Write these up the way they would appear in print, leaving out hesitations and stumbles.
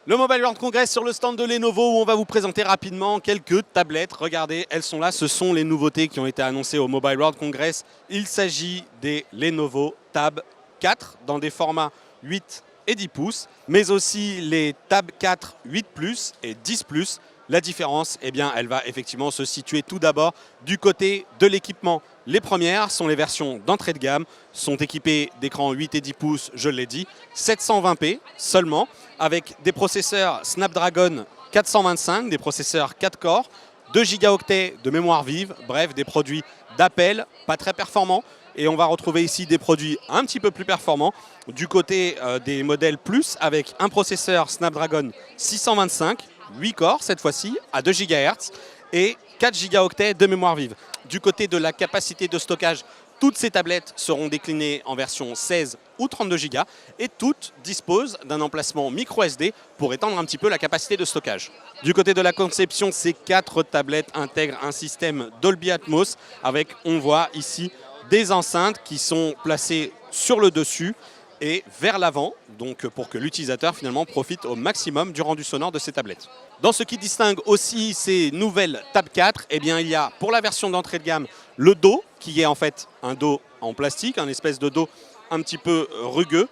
Le Mobile World Congress sur le stand de Lenovo où on va vous présenter rapidement quelques tablettes. Regardez, elles sont là, ce sont les nouveautés qui ont été annoncées au Mobile World Congress. Il s'agit des Lenovo Tab 4 dans des formats 8 et 10 pouces, mais aussi les Tab 4 8 Plus et 10 Plus. La différence, eh bien, elle va effectivement se situer tout d'abord du côté de l'équipement. Les premières sont les versions d'entrée de gamme, sont équipées d'écrans 8 et 10 pouces, je l'ai dit, 720p seulement, avec des processeurs Snapdragon 425, des processeurs 4 corps, 2 Go de mémoire vive, bref, des produits d'appel, pas très performants. Et on va retrouver ici des produits un petit peu plus performants du côté des modèles Plus avec un processeur Snapdragon 625, 8 corps cette fois-ci, à 2 GHz et 4 Go de mémoire vive. Du côté de la capacité de stockage, toutes ces tablettes seront déclinées en version 16 ou 32 Go et toutes disposent d'un emplacement micro SD pour étendre un petit peu la capacité de stockage. Du côté de la conception, ces 4 tablettes intègrent un système Dolby Atmos avec, on voit ici, des enceintes qui sont placées sur le dessus et vers l'avant, donc pour que l'utilisateur finalement profite au maximum du rendu sonore de ces tablettes. Dans ce qui distingue aussi ces nouvelles Tab 4, eh bien, il y a pour la version d'entrée de gamme le dos, qui est en fait un dos en plastique, un espèce de dos un petit peu rugueux.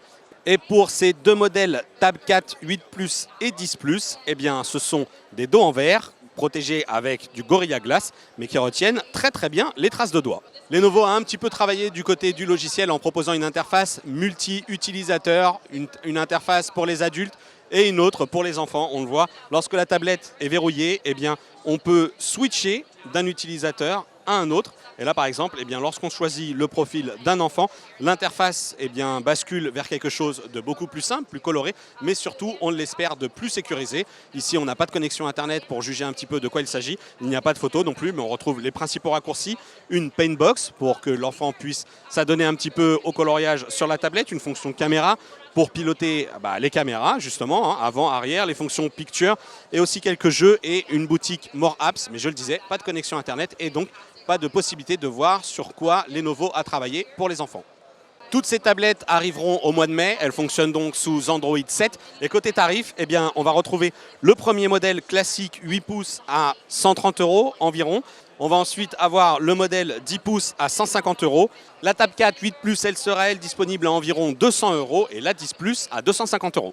Et pour ces deux modèles Tab 4 8 Plus et 10 Plus, eh bien, ce sont des dos en verre, protégés avec du Gorilla Glass, mais qui retiennent très bien les traces de doigts. Lenovo a un petit peu travaillé du côté du logiciel en proposant une interface multi-utilisateur, une interface pour les adultes et une autre pour les enfants. On le voit, lorsque la tablette est verrouillée, eh bien, on peut switcher d'un utilisateur à un autre. Et là, par exemple, eh bien, lorsqu'on choisit le profil d'un enfant, l'interface eh bien, bascule vers quelque chose de beaucoup plus simple, plus coloré, mais surtout, on l'espère, de plus sécurisé. Ici, on n'a pas de connexion Internet pour juger un petit peu de quoi il s'agit. Il n'y a pas de photo non plus, mais on retrouve les principaux raccourcis. Une Paintbox pour que l'enfant puisse s'adonner un petit peu au coloriage sur la tablette, une fonction caméra pour piloter les caméras, justement, avant, arrière, les fonctions picture, et aussi quelques jeux et une boutique More Apps. Mais je le disais, pas de connexion Internet et donc pas de possibilité de voir sur quoi Lenovo a travaillé pour les enfants. Toutes ces tablettes arriveront au mois de mai, elles fonctionnent donc sous Android 7. Et côté tarif, eh bien, on va retrouver le premier modèle classique 8 pouces à 130 € environ. On va ensuite avoir le modèle 10 pouces à 150 €. La Tab 4 8 Plus, elle sera disponible à environ 200 € et la 10 Plus à 250 €.